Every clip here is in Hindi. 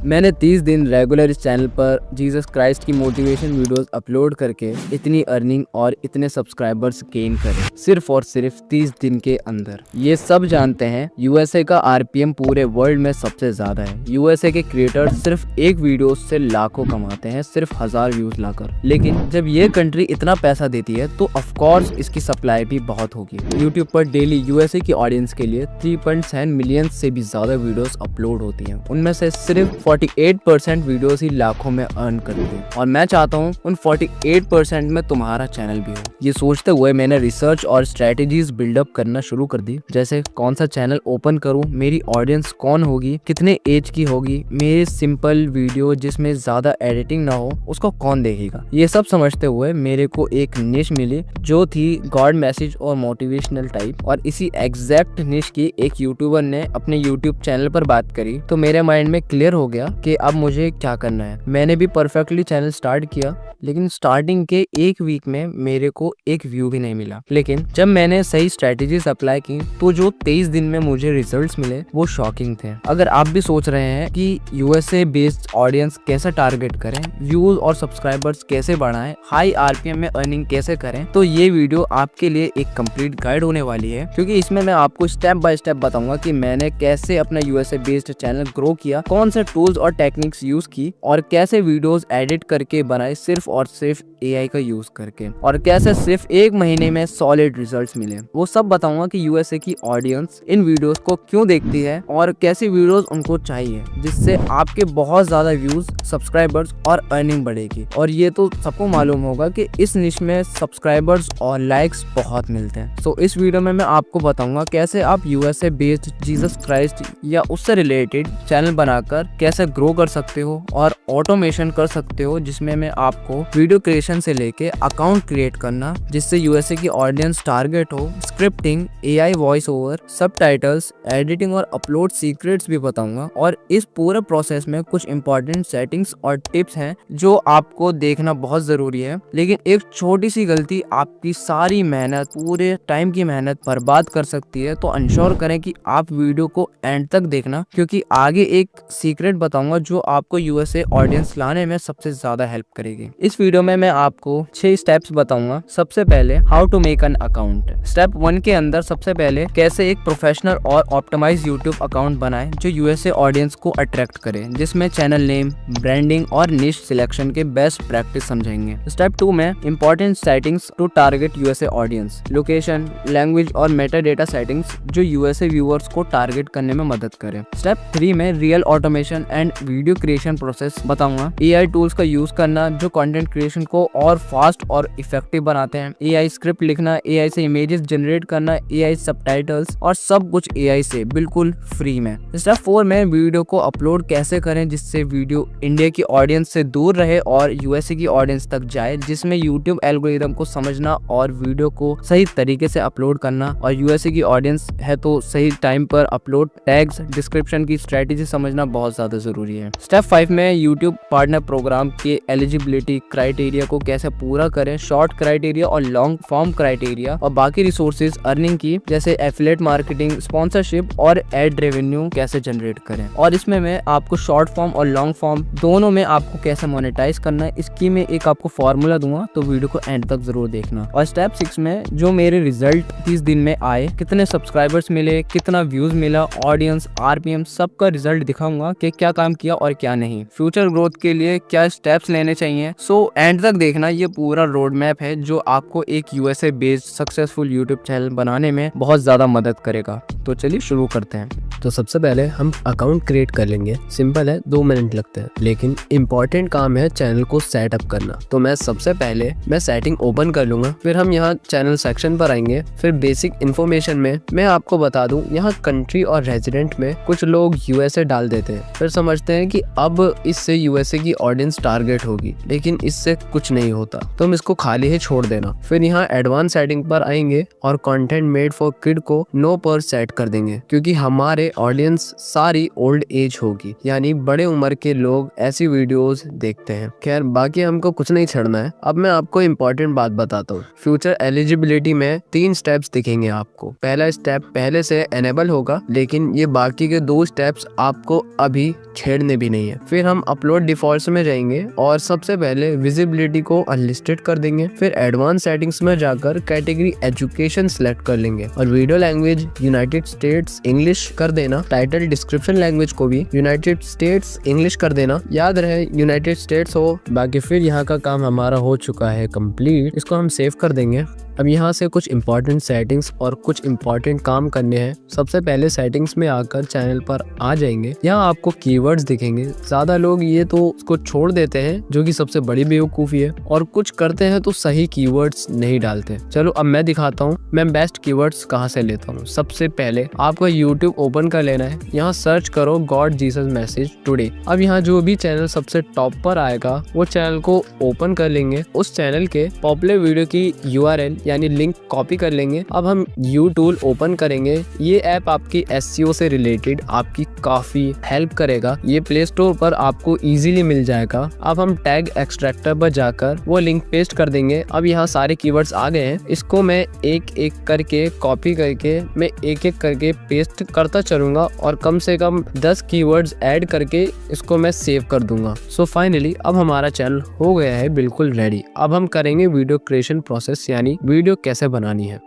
मैंने 30 दिन रेगुलर इस चैनल पर जीसस क्राइस्ट की मोटिवेशन वीडियोस अपलोड करके इतनी अर्निंग और इतने सब्सक्राइबर्स गेन करे सिर्फ और सिर्फ 30 दिन के अंदर। ये सब जानते हैं यूएसए का आरपीएम पूरे वर्ल्ड में सबसे ज्यादा है। यूएसए के क्रिएटर सिर्फ एक वीडियो से लाखों कमाते हैं, सिर्फ 1000 व्यूज लाकर। लेकिन जब ये कंट्री इतना पैसा देती है तो ऑफ कोर्स इसकी सप्लाई भी बहुत होगी। यूट्यूब पर डेली यूएसए की ऑडियंस के लिए 3.7 मिलियन से भी ज्यादा वीडियोस अपलोड होती हैं। उनमें से सिर्फ 48% वीडियोस ही लाखों में अर्न करती है और मैं चाहता हूँ उन 48% में तुम्हारा चैनल भी हो। ये सोचते हुए मैंने रिसर्च और स्ट्रेटेजीज बिल्डअप करना शुरू कर दी, जैसे कौन सा चैनल ओपन करूँ, मेरी ऑडियंस कौन होगी, कितने एज की होगी, मेरे सिंपल वीडियो जिसमें ज्यादा एडिटिंग ना हो उसको कौन देखेगा। ये सब समझते हुए मेरे को एक निश मिली जो थी गॉड मैसेज और मोटिवेशनल टाइप, और इसी एग्जैक्ट निश की एक यूट्यूबर ने अपने यूट्यूब चैनल पर बात करी तो मेरे माइंड में क्लियर हो गया कि अब मुझे क्या करना है। मैंने भी परफेक्टली चैनल स्टार्ट किया, लेकिन स्टार्टिंग के एक वीक में मेरे को एक व्यू भी नहीं मिला। लेकिन जब मैंने सही स्ट्रेटेजीज अप्लाई की तो जो 23 दिन में मुझे रिजल्ट्स मिले वो शॉकिंग थे। अगर आप भी सोच रहे हैं कि यूएसए बेस्ड ऑडियंस कैसे टारगेट करें, व्यूज और सब्सक्राइबर्स कैसे बढ़ाएं, हाई आरपीएम में अर्निंग कैसे करें, तो ये वीडियो आपके लिए एक कंप्लीट गाइड होने वाली है, क्योंकि इसमें मैं आपको स्टेप बाय स्टेप बताऊंगा कि मैंने कैसे अपना यूएसए बेस्ड चैनल ग्रो किया, कौन से टूल्स और टेक्निक्स यूज की और कैसे वीडियोस एडिट करके बनाए सिर्फ और सिर्फ एआई का यूज करके, और कैसे सिर्फ एक महीने में सॉलिड रिजल्ट्स मिले। वो सब बताऊंगा कि यूएसए की ऑडियंस इन वीडियोस को क्यों देखती है और कैसी वीडियोस उनको चाहिए जिससे आपके बहुत ज्यादा व्यूज, सब्सक्राइबर्स और अर्निंग बढ़ेगी। और ये तो सबको मालूम होगा कि इस निश में सब्सक्राइबर्स और लाइक्स बहुत मिलते हैं। तो इस वीडियो में मैं आपको बताऊंगा कैसे आप यूएसए बेस्ड जीसस क्राइस्ट या उससे रिलेटेड चैनल बनाकर कैसे ग्रो कर सकते हो और ऑटोमेशन कर सकते हो, जिसमें मैं आपको वीडियो क्रिएशन से लेके अकाउंट क्रिएट करना जिससे यूएसए की ऑडियंस टारगेट हो, scripting, AI voice over, subtitles, editing और अपलोड सीक्रेट्स भी बताऊंगा। और इस पूरे प्रोसेस में कुछ इंपॉर्टेंट सेटिंग्स और टिप्स हैं जो आपको देखना बहुत जरूरी है। लेकिन एक छोटी सी गलती आपकी सारी मेहनत, पूरे टाइम की मेहनत बर्बाद कर सकती है। तो इंश्योर करें कि आप वीडियो को एंड तक देखना, क्योंकि आगे एक सीक्रेट बताऊंगा जो आपको यूएसए ऑडियंस लाने में सबसे ज्यादा हेल्प करेगी। इस वीडियो में मैं आपको 6 स्टेप्स बताऊंगा। सबसे पहले how to make an account. Step 1 के अंदर सबसे पहले कैसे एक प्रोफेशनल और ऑप्टिमाइज यूट्यूब अकाउंट बनाएं जो यूएसए ऑडियंस को अट्रैक्ट करे, जिसमें चैनल नेम, ब्रांडिंग और निश सिलेक्शन के बेस्ट प्रैक्टिस समझेंगे। स्टेप 2 में important settings to target USA audience, location, language और मेटा डेटा सेटिंग्स जो यूएसए व्यूअर्स को टारगेट करने में मदद करे। स्टेप 3 में real automation and video creation process बताऊंगा। एआई टूल्स का यूज करना जो कंटेंट क्रिएशन को और फास्ट और इफेक्टिव बनाते हैं। एआई स्क्रिप्ट लिखना, एआई से इमेजेस जनरेट करना, एआई सबटाइटल्स और सब कुछ एआई से बिल्कुल फ्री में। स्टेप 4 में वीडियो को अपलोड कैसे करें जिससे वीडियो इंडिया की ऑडियंस से दूर रहे और यूएसए की ऑडियंस तक जाए, जिसमें यूट्यूब एल्गोरिथम को समझना और वीडियो को सही तरीके से अपलोड करना, और यूएसए की ऑडियंस है तो सही टाइम पर अपलोड, टैग्स, डिस्क्रिप्शन की स्ट्रेटेजी समझना बहुत ज्यादा जरूरी है। स्टेप 5 में यूट्यूब पार्टनर प्रोग्राम के एलिजिबिलिटी क्राइटेरिया को कैसे पूरा करें, शॉर्ट क्राइटेरिया और लॉन्ग फॉर्म क्राइटेरिया और बाकी रिसोर्सेज अर्निंग की जैसे एफिलिएट मार्केटिंग, स्पॉन्सरशिप और एड रेवेन्यू कैसे जनरेट करें। और इसमें मैं आपको शॉर्ट फॉर्म और लॉन्ग फॉर्म दोनों में आपको कैसे मोनेटाइज करना है इसकी मैं एक आपको फॉर्मूला दूंगा, तो वीडियो को एंड तक जरूर देखना। और स्टेप 6 में जो मेरे रिजल्ट 30 दिन में आए, कितने सब्सक्राइबर्स मिले, कितना व्यूज मिला, ऑडियंस, आरपीएम, सबका रिजल्ट दिखाऊंगा कि क्या काम किया और क्या नहीं, फ्यूचर ग्रोथ के लिए क्या स्टेप्स लेने चाहिए। सो एंड तक देखना, ये पूरा रोड मैप है जो आपको एक USA based successful YouTube channel बनाने में बहुत ज्यादा मदद करेगा। तो चलिए शुरू करते हैं। तो सबसे पहले हम अकाउंट क्रिएट कर लेंगे। सिंपल है, 2 मिनट लगते हैं, लेकिन इम्पोर्टेंट काम है चैनल को सेटअप करना। तो मैं सबसे पहले सेटिंग ओपन कर लूंगा, फिर हम यहाँ चैनल सेक्शन पर आएंगे, फिर बेसिक इन्फॉर्मेशन में मैं आपको बता दूं, यहाँ कंट्री और रेजिडेंट में कुछ लोग यूएसए डाल देते हैं, फिर समझते हैं कि अब इससे यूएसए की ऑडियंस टारगेट होगी, लेकिन इससे कुछ नहीं होता, तो हम इसको खाली ही छोड़ देना। फिर यहाँ एडवांस सेटिंग पर आएंगे और कंटेंट मेड फॉर किड को नो पर सेट कर देंगे, क्योंकि हमारे ऑडियंस सारी ओल्ड एज होगी, यानी बड़े उम्र के लोग ऐसी वीडियोस देखते हैं। खैर बाकी हमको कुछ नहीं छेड़ना है। अब मैं आपको इम्पोर्टेंट बात बताता हूँ। फ्यूचर एलिजिबिलिटी में 3 स्टेप्स दिखेंगे आपको। पहला स्टेप पहले से एनेबल होगा, लेकिन ये बाकी के 2 स्टेप्स आपको अभी छेड़ने भी नहीं है। फिर हम अपलोड डिफॉल्ट्स में जाएंगे और सबसे पहले विजिबिलिटी को अनलिस्टेड कर देंगे। फिर एडवांस सेटिंग्स में जाकर कैटेगरी एजुकेशन सेलेक्ट कर लेंगे और video language United states English कर देना। टाइटल डिस्क्रिप्शन लैंग्वेज को भी यूनाइटेड स्टेट्स इंग्लिश कर देना, याद रहे यूनाइटेड स्टेट्स हो। बाकी फिर यहाँ का काम हमारा हो चुका है कंप्लीट। इसको हम सेव कर देंगे। अब यहाँ से कुछ इंपॉर्टेंट सेटिंग्स और कुछ इंपॉर्टेंट काम करने हैं। सबसे पहले सेटिंग्स में आकर चैनल पर आ जाएंगे। यहाँ आपको कीवर्ड्स दिखेंगे। ज्यादा लोग ये तो उसको छोड़ देते हैं, जो कि सबसे बड़ी बेवकूफ़ी है, और कुछ करते हैं तो सही कीवर्ड्स नहीं डालते। चलो अब मैं दिखाता हूँ मैं बेस्ट कीवर्ड्स कहाँ से लेता हूँ। सबसे पहले आपको यूट्यूब ओपन कर लेना है। यहाँ सर्च करो गॉड जीसस मैसेज टुडे। अब यहाँ जो भी चैनल सबसे टॉप पर आएगा वो चैनल को ओपन कर लेंगे। उस चैनल के पॉपुलर वीडियो की URL यानी लिंक कॉपी कर लेंगे। अब हम यू टूल ओपन करेंगे। ये ऐप आपकी SEO से रिलेटेड आपकी काफी हेल्प करेगा। ये प्ले स्टोर पर आपको इजीली मिल जाएगा। अब हम टैग एक्सट्रैक्टर पर जाकर वो लिंक पेस्ट कर देंगे। अब यहाँ सारे कीवर्ड्स आ गए हैं। इसको मैं एक एक करके कॉपी करके मैं एक एक करके पेस्ट करता चलूंगा और कम से कम 10 कीवर्ड्स ऐड करके इसको मैं सेव कर दूंगा। सो फाइनली अब हमारा चैनल हो गया है बिल्कुल रेडी। अब हम करेंगे वीडियो क्रिएशन प्रोसेस, यानी वीडियो कैसे बनानी है।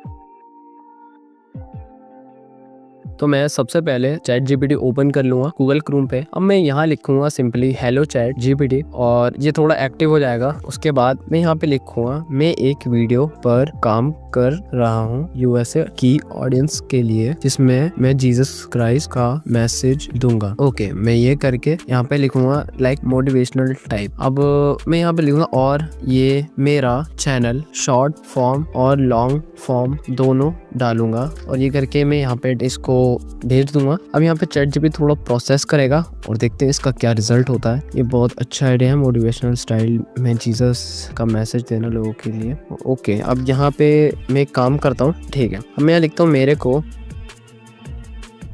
तो मैं सबसे पहले चैट GPT ओपन कर लूँगा गूगल क्रोम पे। अब मैं यहाँ लिखूँगा सिंपली हेलो चैट GPT और ये थोड़ा एक्टिव हो जाएगा। उसके बाद मैं यहाँ पे लिखूँगा मैं एक वीडियो पर काम कर रहा हूँ USA की ऑडियंस के लिए, जिसमें मैं जीसस क्राइस्ट का मैसेज दूंगा। ओके, मैं ये करके यहाँ पे लिखूँगा लाइक मोटिवेशनल टाइप। अब मैं यहाँ पे लिखूँगा और ये मेरा चैनल शॉर्ट फॉर्म और लॉन्ग फॉर्म दोनों डालूंगा और ये करके मैं यहाँ पे इसको भेज दूंगा। अब यहाँ पे चैट GPT थोड़ा प्रोसेस करेगा और देखते हैं इसका क्या रिजल्ट होता है। ये बहुत अच्छा आइडिया है, मोटिवेशनल स्टाइल में जीसस का मैसेज देना लोगों के लिए। ओके, अब यहाँ पे मैं एक काम करता हूँ। ठीक है, अब मैं यहाँ लिखता हूँ मेरे को।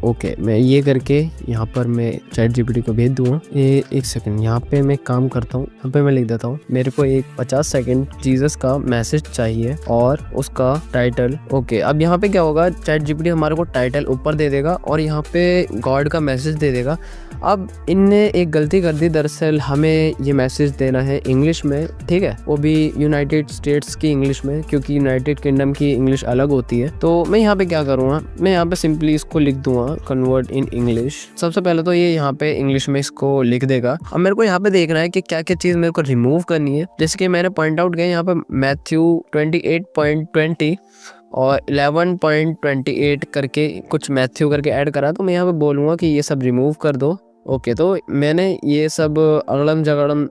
ओके, मैं ये करके यहाँ पर मैं चैट GPT को भेज दूंगा। ये एक सेकंड, यहाँ पे मैं काम करता हूँ। यहाँ पे मैं लिख देता हूँ मेरे को एक 50 सेकंड जीसस का मैसेज चाहिए और उसका टाइटल। ओके, अब यहाँ पे क्या होगा, चैट GPT हमारे को टाइटल ऊपर दे देगा और यहाँ पे गॉड का मैसेज दे देगा। अब इनने एक गलती कर दी। दरअसल हमें ये मैसेज देना है इंग्लिश में, ठीक है, वो भी यूनाइटेड स्टेट्स की इंग्लिश में, क्योंकि यूनाइटेड किंगडम की इंग्लिश अलग होती है। तो मैं यहाँ पे क्या करूँगा, मैं यहाँ पे सिंपली इसको लिख दूंगा कन्वर्ट इन इंग्लिश। सबसे पहले तो ये यहाँ पे इंग्लिश में इसको लिख देगा। अब मेरे को यहाँ पे देखना है कि क्या क्या चीज़ मेरे को रिमूव करनी है। जैसे कि मैंने पॉइंट आउट किया यहाँ पे मैथ्यू 28.20 और 11.28 करके कुछ मैथ्यू करके ऐड करा, तो मैं यहाँ पे बोलूँगा कि ये सब रिमूव कर दो। ओके, तो मैंने ये सब अगड़म जगड़म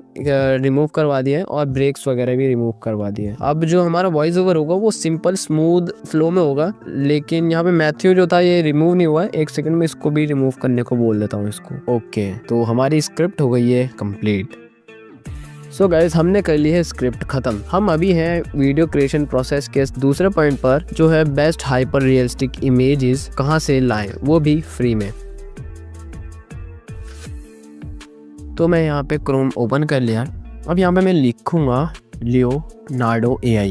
रिमूव करवा दिया है और ब्रेक्स वगैरह भी रिमूव करवा दिए हैं। अब जो हमारा वॉइस ओवर होगा वो सिंपल स्मूथ फ्लो में होगा, लेकिन यहाँ पे मैथ्यू जो था ये रिमूव नहीं हुआ है। एक सेकंड में इसको भी रिमूव करने को बोल देता हूँ इसको। ओके, तो हमारी स्क्रिप्ट हो गई है कंप्लीट। सो गाइस, हमने कर ली है स्क्रिप्ट खत्म। हम अभी हैं वीडियो क्रिएशन प्रोसेस के दूसरे पॉइंट पर, जो है बेस्ट हाइपर रियलिस्टिक इमेजेस कहाँ से लाएं, वो भी फ्री में। तो मैं यहाँ पे क्रोम ओपन कर लिया। अब यहाँ पे मैं लिखूँगा लियोनार्डो AI।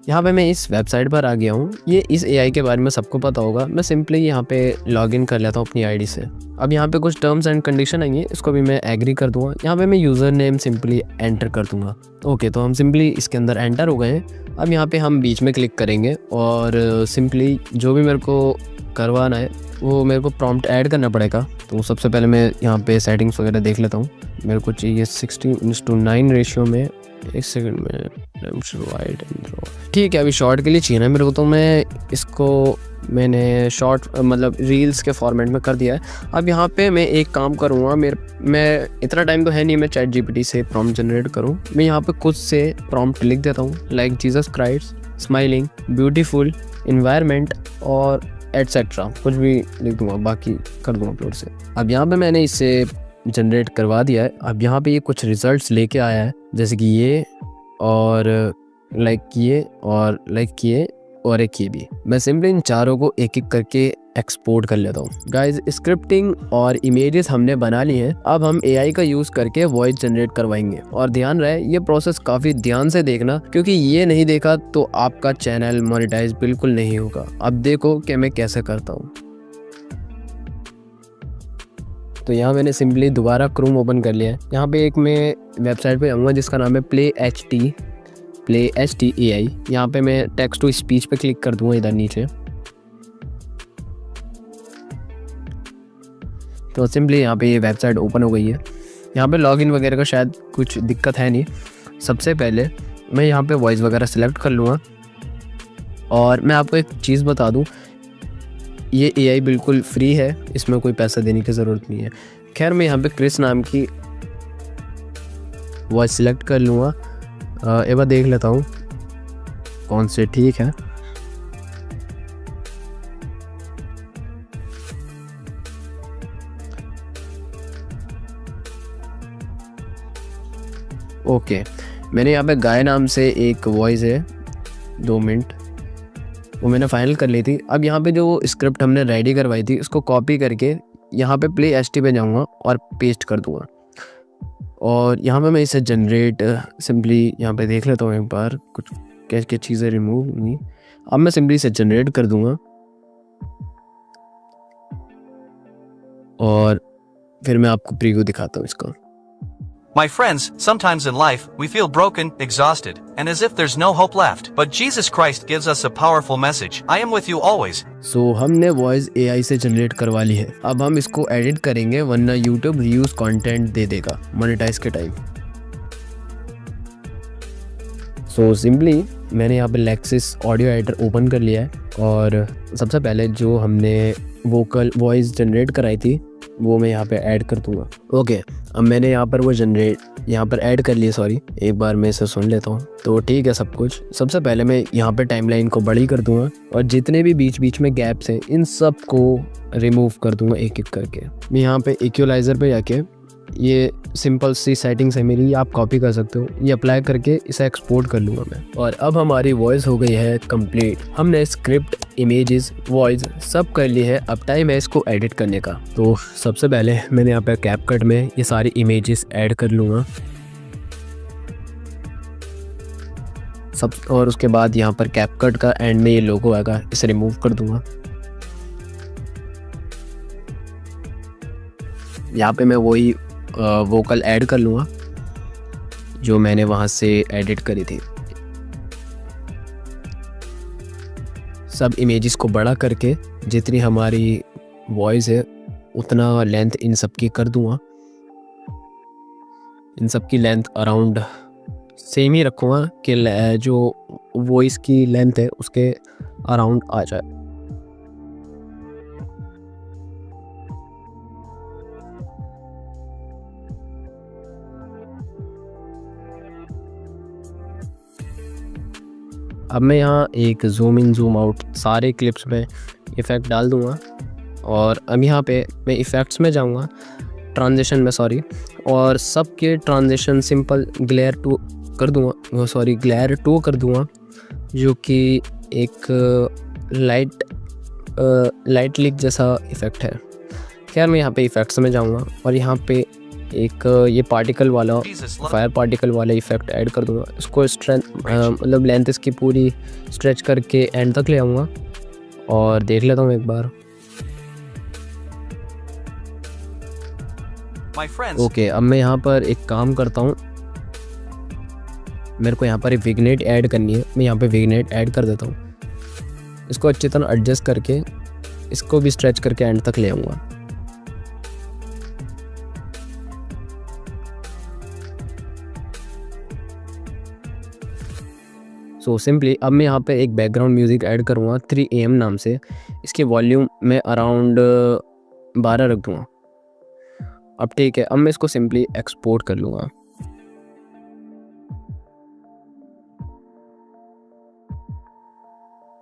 यहाँ पे मैं इस वेबसाइट पर आ गया हूँ। ये इस AI के बारे में सबको पता होगा। मैं सिंपली यहाँ पे लॉगिन कर लेता हूँ अपनी ID से। अब यहाँ पे कुछ टर्म्स एंड कंडीशन आएंगे, इसको भी मैं एग्री कर दूंगा। यहाँ पे मैं यूज़र नेम सिंपली एंटर कर दूंगा। ओके, तो हम सिंपली इसके अंदर एंटर हो गए हैं। अब यहाँ पे हम बीच में क्लिक करेंगे और सिंपली जो भी मेरे को करवाना है वो मेरे को प्रॉम्प्ट ऐड करना पड़ेगा। तो सबसे पहले मैं यहाँ पे सेटिंग्स वगैरह देख लेता हूँ। मेरे को चाहिए 16:9 रेशियो में। एक सेकंड में वाइड एंड ठीक है, अभी शॉर्ट के लिए चाहिए ना मेरे को, तो मैं इसको मैंने शॉर्ट मतलब रील्स के फॉर्मेट में कर दिया है। अब यहाँ पे मैं एक काम करूँगा, मैं इतना टाइम तो है नहीं मैं चैट GPT से प्रॉम्प्ट जनरेट करूँ। मैं यहाँ पे खुद से प्रॉम्प्ट लिख देता हूँ like Jesus Christ smiling beautiful environment और एटसेट्रा, कुछ भी लिख दूंगा, बाकी कर दूंगा अपलोड से। अब यहाँ पे मैंने इसे जनरेट करवा दिया है। अब यहाँ पे ये कुछ रिजल्ट्स लेके आया है, जैसे कि ये और लाइक ये और लाइक ये और एक ये भी। मैं सिंपली इन चारों को एक एक करके एक्सपोर्ट कर लेता हूँ। गाइज, स्क्रिप्टिंग और इमेजेस हमने बना ली हैं। अब हम AI का यूज करके वॉइस जनरेट करवाएंगे। और ध्यान रहे ये प्रोसेस काफी ध्यान से देखना, क्योंकि ये नहीं देखा तो आपका चैनल मोनेटाइज बिल्कुल नहीं होगा। अब देखो कि मैं कैसे करता हूँ। तो यहाँ मैंने सिंपली दोबारा क्रोम ओपन कर लिया है। यहाँ पे एक मैं वेबसाइट पे जाऊँगा जिसका नाम है प्ले एच टी ए आई। यहाँ पे मैं टेक्स्ट टू स्पीच पे क्लिक कर दूँगा इधर नीचे। तो सिंपली यहाँ पे ये वेबसाइट ओपन हो गई है। यहाँ पे लॉगिन वगैरह का शायद कुछ दिक्कत है नहीं। सबसे पहले मैं यहाँ पे वॉइस वगैरह सेलेक्ट कर लूँगा। और मैं आपको एक चीज़ बता दूँ, ये एआई बिल्कुल फ्री है, इसमें कोई पैसा देने की ज़रूरत नहीं है। खैर मैं यहाँ पे क्रिस नाम की वॉइस सिलेक्ट कर लूँगा। एक बार देख लेता हूँ कौन से ठीक है। ओके, मैंने यहाँ पे गाय नाम से एक वॉइस है 2 मिनट, वो मैंने फाइनल कर ली थी। अब यहाँ पे जो स्क्रिप्ट हमने रेडी करवाई थी उसको कॉपी करके यहाँ पे प्ले एच टी पे जाऊँगा और पेस्ट कर दूँगा। और यहाँ पे मैं इसे जनरेट सिंपली यहाँ पे देख लेता हूँ एक बार कुछ क्या क्या चीज़ें रिमूव नहीं। अब मैं सिंपली इसे जनरेट कर दूँगा और फिर मैं आपको प्रीव्यू दिखाता हूँ इसका। My friends, sometimes in life, we feel broken, exhausted, and as if there's no hope left. But Jesus Christ gives us a powerful message. I am with you always. So, हमने वॉइस एआई से जनरेट करवा ली है। अब हम इसको एडिट करेंगे वरना YouTube रीयूज कंटेंट दे देगा मोनेटाइज के टाइम। सो सिंपली मैंने यहाँ पे लेक्सिस ऑडियो एडिटर ओपन कर लिया है और सबसे पहले जो हमने वोकल वॉइस जनरेट कराई थी वो मैं यहाँ पे ऐड कर दूँगा। ओके, अब मैंने यहाँ पर वो यहाँ पर ऐड कर लिया। सॉरी, एक बार मैं इसे सुन लेता हूँ। तो ठीक है सब कुछ। सबसे पहले मैं यहाँ पे टाइमलाइन को बड़ी कर दूँगा और जितने भी बीच बीच में गैप्स हैं इन सब को रिमूव कर दूँगा एक एक करके। मैं यहाँ पे इक्वलाइज़र पे जाके ये सिंपल सी सेटिंग्स है मेरी, आप कॉपी कर सकते हो। ये अप्लाई करके इसे एक्सपोर्ट कर लूँगा मैं। और अब हमारी वॉइस हो गई है कंप्लीट। हमने स्क्रिप्ट, इमेजेस, वॉइस सब कर ली है। अब टाइम है इसको एडिट करने का। तो सबसे पहले मैंने यहाँ पे कैपकट में ये सारी इमेजेस ऐड कर लूँगा सब। और उसके बाद यहाँ पर कैपकट का एंड में ये लोगो आएगा, इसे रिमूव कर दूँगा। यहाँ पे मैं वही वोकल ऐड कर लूँगा जो मैंने वहाँ से एडिट करी थी। सब इमेजेस को बड़ा करके जितनी हमारी वॉइस है उतना लेंथ इन सब की कर दूँगा। इन सब की लेंथ अराउंड सेम ही रखूँगा कि जो वॉइस की लेंथ है उसके अराउंड आ जाए। अब मैं यहाँ एक जूम इन जूम आउट सारे क्लिप्स में इफ़ेक्ट डाल दूँगा। और अब यहाँ पे मैं इफ़ेक्ट्स में जाऊँगा, ट्रांजिशन में सॉरी, और सब के ट्रांजिशन सिंपल ग्लेयर टू कर दूँगा जो कि एक लाइट लीक जैसा इफ़ेक्ट है। खैर मैं यहाँ पे इफ़ेक्ट्स में जाऊँगा और यहाँ पे एक ये पार्टिकल वाला फायर पार्टिकल वाला इफ़ेक्ट ऐड कर दूँगा। इसको मतलब लेंथ इसकी पूरी स्ट्रेच करके एंड तक ले आऊँगा और देख लेता हूँ एक बार। ओके, अब मैं यहाँ पर एक काम करता हूँ, मेरे को यहाँ पर एक विग्नेट ऐड करनी है। मैं यहाँ पे विग्नेट ऐड कर देता हूँ। इसको अच्छी तरह एडजस्ट करके इसको भी स्ट्रेच करके एंड तक ले आऊँगा। सो सिंपली अब मैं यहाँ पे एक बैकग्राउंड म्यूज़िक ऐड करूँगा 3 AM नाम से। इसकी वॉल्यूम मैं अराउंड 12 रख दूँगा। अब ठीक है, अब मैं इसको सिंपली एक्सपोर्ट कर लूँगा।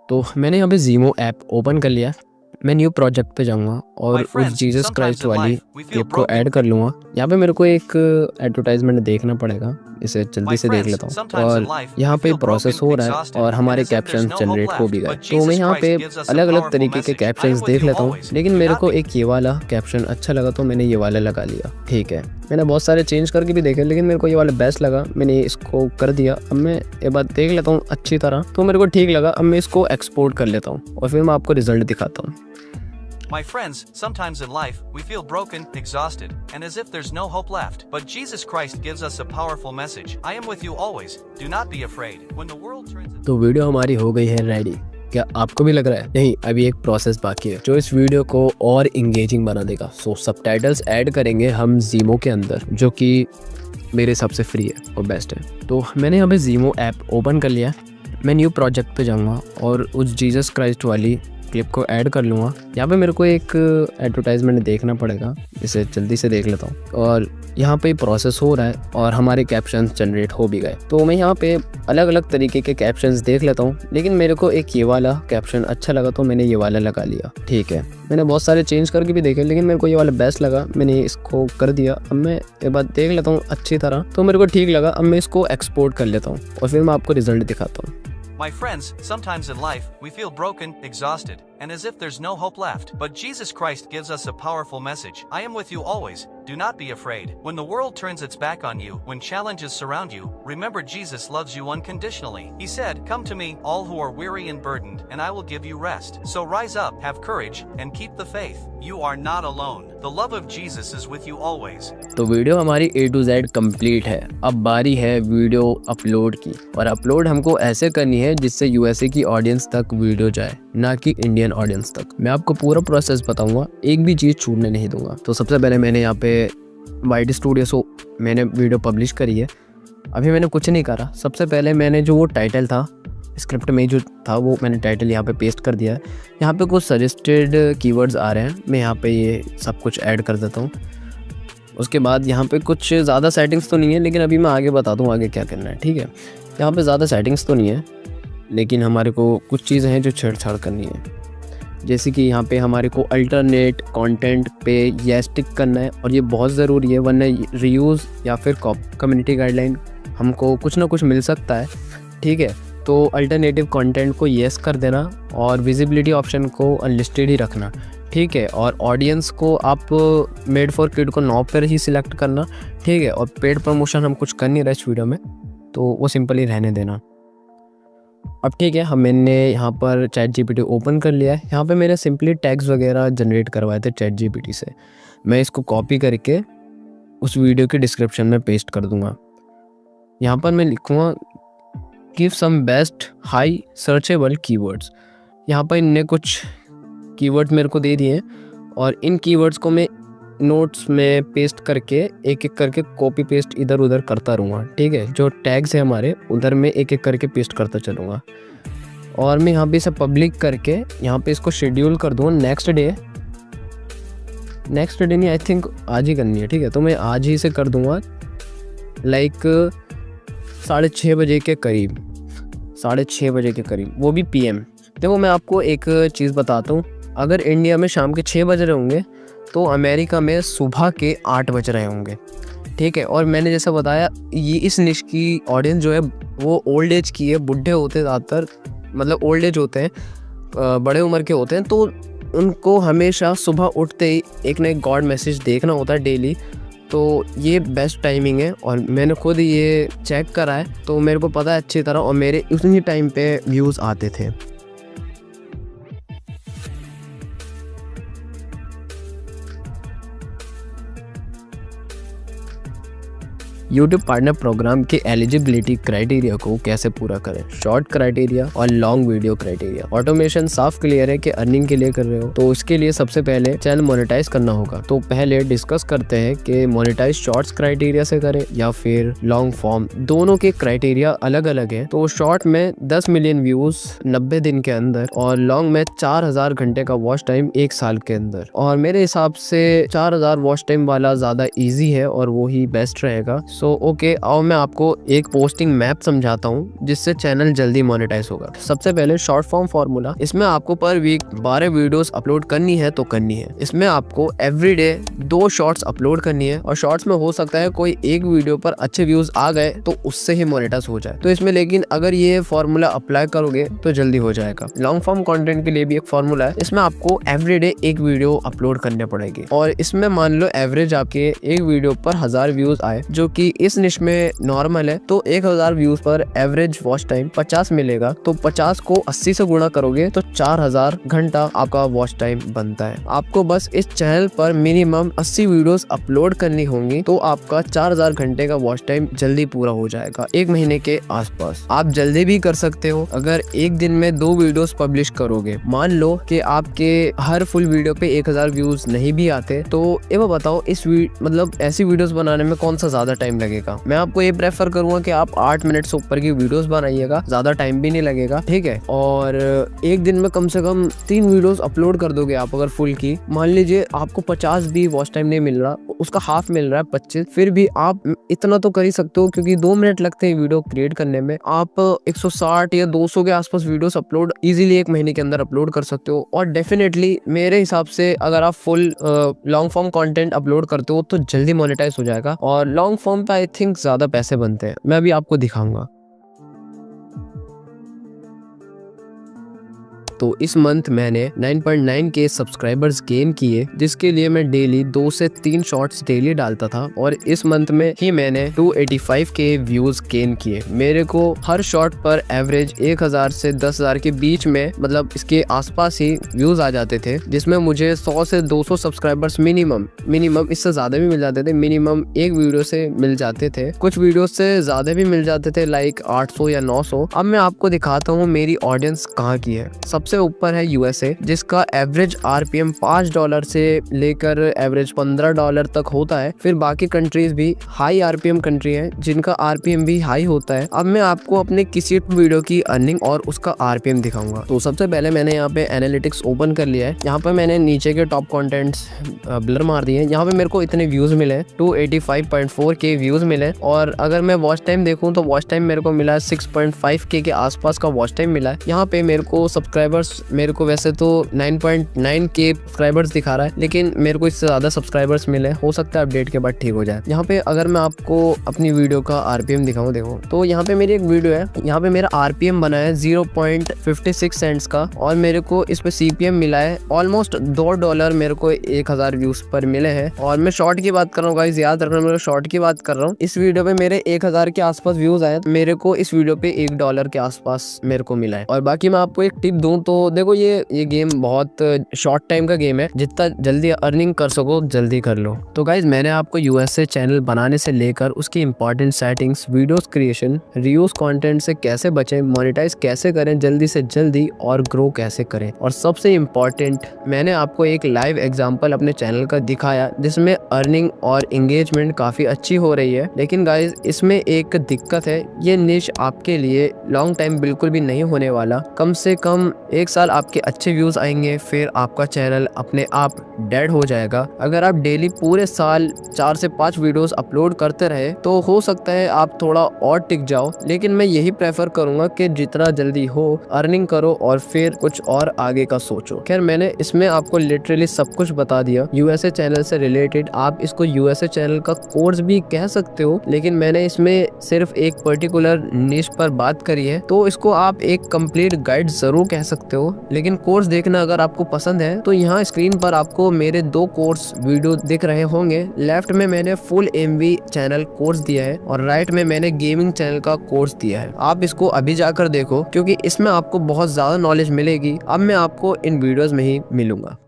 तो मैंने यहाँ पे ज़ीमो ऐप ओपन कर लिया। मैं न्यू प्रोजेक्ट पे जाऊँगा और उस जीसस क्राइस्ट वाली क्लिप को ऐड कर लूँगा। यहाँ पे मेरे को एक एडवर्टाइजमेंट देखना पड़ेगा, इसे जल्दी से देख लेता हूँ। और यहाँ पे प्रोसेस हो रहा है और हमारे कैप्शंस जनरेट हो भी गए। तो मैं यहाँ पे अलग अलग तरीके के कैप्शंस देख लेता हूँ, लेकिन मेरे को एक ये वाला कैप्शन अच्छा लगा तो मैंने ये वाला लगा लिया। ठीक है, मैंने बहुत सारे चेंज करके भी देखे लेकिन मेरे को ये वाला बेस्ट लगा, मैंने इसको कर दिया। अब मैं एक बार देख लेता हूँ अच्छी तरह, तो मेरे को ठीक लगा। अब मैं इसको एक्सपोर्ट कर लेता हूँ और फिर मैं आपको रिजल्ट दिखाता हूँ। My friends, sometimes in life, we feel broken, exhausted, and as if there's no hope left. But Jesus Christ gives us a powerful message. I am with you always. Do not be afraid. When the world turns... तो वीडियो हमारी हो गई है रेडी। क्या आपको भी लग रहा है? नहीं, अभी एक प्रोसेस बाकी है जो इस वीडियो को और इंगेजिंग बना देगा। सो सबटाइटल्स ऐड करेंगे हम ज़ीमो के अंदर, जो कि मेरे हिसाब से फ्री है और बेस्ट है। तो मैंने यहाँ पे ज़ीमो ऐप ओपन कर लिया। मैं न्यू प्रोजेक्ट पे जाऊँगा और उस जीसस क्राइस्ट वाली क्लिप को ऐड कर लूँगा। यहाँ पे मेरे को एक एडवर्टाइजमेंट देखना पड़ेगा, इसे जल्दी से देख लेता हूँ। और यहाँ पे प्रोसेस हो रहा है और हमारे कैप्शंस जनरेट हो भी गए। तो मैं यहाँ पे अलग अलग तरीके के कैप्शंस देख लेता हूँ, लेकिन मेरे को एक ये वाला कैप्शन अच्छा लगा तो मैंने ये वाला लगा लिया। ठीक है, मैंने बहुत सारे चेंज करके भी देखे, लेकिन मेरे को ये वाला बेस्ट लगा, मैंने इसको कर दिया। अब मैं एक बार देख लेता हूँ अच्छी तरह, तो मेरे को ठीक लगा। अब मैं इसको एक्सपोर्ट कर लेता हूँ और फिर मैं आपको रिजल्ट दिखाता हूँ। My friends, sometimes in life, we feel broken, exhausted, and as if there's no hope left. But Jesus Christ gives us a powerful message. I am with you always. Do not be afraid. When the world turns its back on you, when challenges surround you, remember Jesus loves you unconditionally. He said, "Come to me, all who are weary and burdened, and I will give you rest." So rise up, have courage, and keep the faith. You are not alone. The love of Jesus is with you always. तो वीडियो हमारी A to Z कंप्लीट है। अब बारी है वीडियो अपलोड की, और अपलोड हमको ऐसे करनी है जिससे USA की ऑडियंस तक वीडियो जाए, ना कि इंडियन ऑडियंस तक। मैं आपको पूरा प्रोसेस बताऊंगा, एक भी चीज़ छूटने नहीं दूंगा। तो सबसे पहले मैंने यहाँ पे वाइट स्टूडियो से मैंने वीडियो पब्लिश करी है। अभी मैंने कुछ नहीं करा। सबसे पहले मैंने जो वो टाइटल था स्क्रिप्ट में जो था, वो मैंने टाइटल यहाँ पे पेस्ट कर दिया है। यहाँ पे कुछ सजेस्टेड कीवर्ड्स आ रहे हैं, मैं यहाँ पे ये सब कुछ ऐड कर देता हूँ। उसके बाद यहाँ पे कुछ ज़्यादा सेटिंग्स तो नहीं है, लेकिन अभी मैं आगे बता दूँ आगे क्या करना है। ठीक है, यहाँ पे ज़्यादा सेटिंग्स तो नहीं है, लेकिन हमारे को कुछ चीज़ें हैं जो छेड़छाड़ करनी है। जैसे कि यहाँ पे हमारे को अल्टरनेट कंटेंट पे यस टिक करना है, और ये बहुत ज़रूरी है, वरना रीयूज़ या फिर कम्युनिटी गाइडलाइन हमको कुछ ना कुछ मिल सकता है। ठीक है, तो अल्टरनेटिव कंटेंट को येस कर देना और विजिबिलिटी ऑप्शन को अनलिस्टेड ही रखना। ठीक है, और ऑडियंस को आप मेड फॉर किड को 9 पर ही सिलेक्ट करना। ठीक है, और पेड प्रमोशन हम कुछ कर नहीं रहे इस वीडियो में, तो वो सिंपल ही रहने देना। अब ठीक है, मैंने यहाँ पर चैट जीपीटी ओपन कर लिया है। यहाँ पे मैंने सिंपली टैग्स वगैरह जनरेट करवाए थे चैट जीपीटी से। मैं इसको कॉपी करके उस वीडियो के डिस्क्रिप्शन में पेस्ट कर दूँगा। यहाँ पर मैं लिखूँगा give some best high searchable keywords. यहाँ पर इनने कुछ कीवर्ड्स मेरे को दे दिए हैं, और इन कीवर्ड्स को मैं नोट्स में पेस्ट करके एक एक करके कॉपी पेस्ट इधर उधर करता रहूँगा। ठीक है, जो टैग्स है हमारे उधर में एक एक करके पेस्ट करता चलूँगा। और मैं यहाँ पे इसे पब्लिक करके यहाँ पे इसको शेड्यूल कर दूँगा नेक्स्ट डे नहीं, आई थिंक आज ही करनी है। ठीक है, तो मैं आज ही से कर दूँगा, लाइक 6:30 बजे के करीब, 6:30 बजे के करीब, वो भी PM। देखो मैं आपको एक चीज़ बताता हूँ, अगर इंडिया में शाम के 6 बज रहे होंगे तो अमेरिका में सुबह के 8 बज रहे होंगे। ठीक है, और मैंने जैसा बताया, ये इस निश की ऑडियंस जो है वो ओल्ड एज की है, बुढ़े होते ज़्यादातर, मतलब ओल्ड एज होते हैं, बड़े उम्र के होते हैं, तो उनको हमेशा सुबह उठते ही एक ना एक गॉड मैसेज देखना होता है डेली। तो ये बेस्ट टाइमिंग है, और मैंने खुद ये चेक करा है, तो मेरे को पता है अच्छी तरह, और मेरे उसी टाइम पे व्यूज़ आते थे। यूट्यूब पार्टनर प्रोग्राम के एलिजिबिलिटी क्राइटेरिया को कैसे पूरा करें, शॉर्ट क्राइटेरिया और लॉन्ग वीडियो क्राइटेरिया। ऑटोमेशन साफ क्लियर है कि अर्निंग के लिए कर रहे हो, तो उसके लिए सबसे पहले चैनल मोनेटाइज करना होगा। तो पहले डिस्कस करते हैं कि मोनेटाइज शॉर्ट्स क्राइटेरिया से करें या फिर लॉन्ग फॉर्म। दोनों के क्राइटेरिया अलग अलग है। तो शॉर्ट में 10 मिलियन व्यूज 90 दिन के अंदर, और लॉन्ग में 4000 घंटे का वॉच टाइम 1 साल के अंदर। और मेरे हिसाब से 4000 वॉच टाइम वाला ज्यादा ईजी है और वो ही बेस्ट रहेगा। सो ओके, अब मैं आपको एक पोस्टिंग मैप समझाता हूँ जिससे चैनल जल्दी मोनेटाइज होगा। सबसे पहले शॉर्ट फॉर्म फार्मूला। इसमें आपको पर वीक 12 वीडियोस अपलोड करनी है तो करनी है। इसमें आपको एवरीडे 2 शॉर्ट्स अपलोड करनी है, और शॉर्ट्स में हो सकता है कोई एक वीडियो पर अच्छे व्यूज आ गए तो उससे ही मोनेटाइज हो जाए। तो इसमें लेकिन अगर ये फार्मूला अप्लाई करोगे तो जल्दी हो जाएगा। लॉन्ग फॉर्म कंटेंट के लिए भी एक फार्मूला है। इसमें आपको एवरीडे एक वीडियो अपलोड करने पड़ेगी, और इसमें मान लो एवरेज आपके एक वीडियो पर 1000 व्यूज आए, जो कि क्योंकि इस निश में नॉर्मल है तो 1000 व्यूज पर एवरेज वॉच टाइम 50 मिलेगा, तो 50 को 80 से गुणा करोगे तो 4000 घंटा आपका वॉच टाइम बनता है। आपको बस इस चैनल पर मिनिमम 80 वीडियोस अपलोड करनी होंगी तो आपका 4000 घंटे का वॉच टाइम जल्दी पूरा हो जाएगा, 1 महीने के आसपास। आप जल्दी भी कर सकते हो अगर एक दिन में 2 वीडियोस पब्लिश करोगे। मान लो कि आपके हर फुल वीडियो पे 1000 व्यूज नहीं भी आते, तो ये बताओ इस मतलब ऐसी वीडियोस बनाने में कौन सा ज्यादा टाइम लगेगा। मैं आपको ये प्रेफर करूंगा कि आप 8 मिनट से ऊपर की वीडियोस बनाइएगा, ज्यादा टाइम भी नहीं लगेगा, ठीक है। और एक दिन में कम से कम 3 वीडियोस अपलोड कर दोगे आप अगर फुल की। मान लीजिए आपको 50 भी वॉच टाइम नहीं मिल रहा, उसका हाफ मिल रहा है 25, फिर भी आप इतना तो कर ही सकते हो क्योंकि 2 मिनट लगते हैं वीडियो क्रिएट करने में। आप 160 या 200 के आसपास वीडियोस अपलोड इजीली 1 महीने के अंदर अपलोड कर सकते हो। और डेफिनेटली मेरे हिसाब से अगर आप full long form content upload करते हो तो जल्दी मोनेटाइज हो जाएगा, और लॉन्ग फॉर्म पे आई थिंक ज्यादा पैसे बनते हैं। मैं अभी आपको दिखाऊंगा। तो इस मंथ मैंने 9.9 के सब्सक्राइबर्स गेन किए, जिसके लिए मैं डेली 2 से 3 शॉर्ट्स डेली डालता था, और इस मंथ में ही मैंने 285 के व्यूज गेन किए। मेरे को हर शॉर्ट पर एवरेज 1000 से 10,000 के बीच में, मतलब इसके आसपास ही व्यूज आ जाते थे, जिसमें मुझे 100 से 200 सब्सक्राइबर्स मिनिमम इससे ज्यादा भी मिल जाते थे, मिनिमम एक वीडियो से मिल जाते थे, कुछ वीडियो से ज्यादा भी मिल जाते थे, लाइक 800 या 900। अब मैं आपको दिखाता हूँ मेरी ऑडियंस कहाँ की है। सबसे ऊपर है यूएसए, जिसका एवरेज आरपीएम $5 से लेकर एवरेज $15 तक होता है। फिर बाकी कंट्रीज भी हाई आरपीएम कंट्री है जिनका आरपीएम भी हाई होता है। अब मैं आपको अपने किसी वीडियो की अर्निंग और उसका आरपीएम दिखाऊंगा। तो सबसे पहले मैंने यहाँ पे एनालिटिक्स ओपन कर लिया है। यहाँ पे मैंने नीचे के टॉप कंटेंट्स ब्लर मार दिए। यहाँ पे मेरे को इतने व्यूज मिले, 285.4 के व्यूज मिले। और अगर मैं वॉच टाइम देखूँ तो वॉच टाइम मेरे को मिला है 6.5 के आसपास का वॉच टाइम मिला है। यहाँ पे मेरे को सब्सक्राइबर्स, मेरे को वैसे तो 9.9 के सब्सक्राइबर्स दिखा रहा है, लेकिन मेरे को इससे ज्यादा सब्सक्राइबर्स मिले, हो सकता है अपडेट के बाद ठीक हो जाए। यहाँ पे अगर मैं आपको अपनी वीडियो का आरपीएम दिखाऊं, देखो तो यहाँ पे मेरी एक वीडियो है, यहाँ पे मेरा आरपीएम बना है 0.56 सेंट्स का, और मेरे को इस पे सीपीएम मिला है ऑलमोस्ट $2 मेरे को 1000 व्यूज पर मिले हैं। और मैं शॉर्ट की बात कर रहा हूँ गाइस, याद रखना मेरे शॉर्ट की बात कर रहा हूँ। इस वीडियो पे मेरे 1000 के आसपास व्यूज आए, मेरे को इस वीडियो पे $1 के आसपास मेरे को मिला है। और बाकी मैं आपको एक टिप दूं तो देखो ये गेम बहुत शॉर्ट टाइम का गेम है, जितना जल्दी अर्निंग कर सको जल्दी कर लो। तो गाइज मैंने आपको यूएसए चैनल बनाने से लेकर उसकी important settings, videos creation, reuse content से कैसे बचें, मोनेटाइज कैसे करें जल्दी से जल्दी, और ग्रो कैसे करें, और सबसे इम्पोर्टेंट मैंने आपको एक लाइव एग्जांपल अपने चैनल का दिखाया जिसमें अर्निंग और एंगेजमेंट काफी अच्छी हो रही है। लेकिन गाइज इसमें एक दिक्कत है, ये निश आपके लिए लॉन्ग टाइम बिल्कुल भी नहीं होने वाला। कम से कम 1 साल आपके अच्छे व्यूज आएंगे, फिर आपका चैनल अपने आप डेड हो जाएगा। अगर आप डेली पूरे साल 4 से 5 वीडियोस अपलोड करते रहे तो हो सकता है आप थोड़ा और टिक जाओ, लेकिन मैं यही प्रेफर करूंगा कि जितना जल्दी हो अर्निंग करो और फिर कुछ और आगे का सोचो। खैर मैंने इसमें आपको लिटरली सब कुछ बता दिया यूएसए चैनल से रिलेटेड। आप इसको यूएसए चैनल का कोर्स भी कह सकते हो, लेकिन मैंने इसमें सिर्फ एक पर्टिकुलर निश पर बात करी है, तो इसको आप एक कंप्लीट गाइड जरूर कह सकते हो। लेकिन कोर्स देखना अगर आपको पसंद है तो यहाँ स्क्रीन पर आपको मेरे 2 कोर्स वीडियो दिख रहे होंगे। लेफ्ट में मैंने फुल एमवी चैनल कोर्स दिया है और राइट में मैंने गेमिंग चैनल का कोर्स दिया है। आप इसको अभी जाकर देखो क्योंकि इसमें आपको बहुत ज्यादा नॉलेज मिलेगी। अब मैं आपको इन वीडियोस में ही मिलूंगा।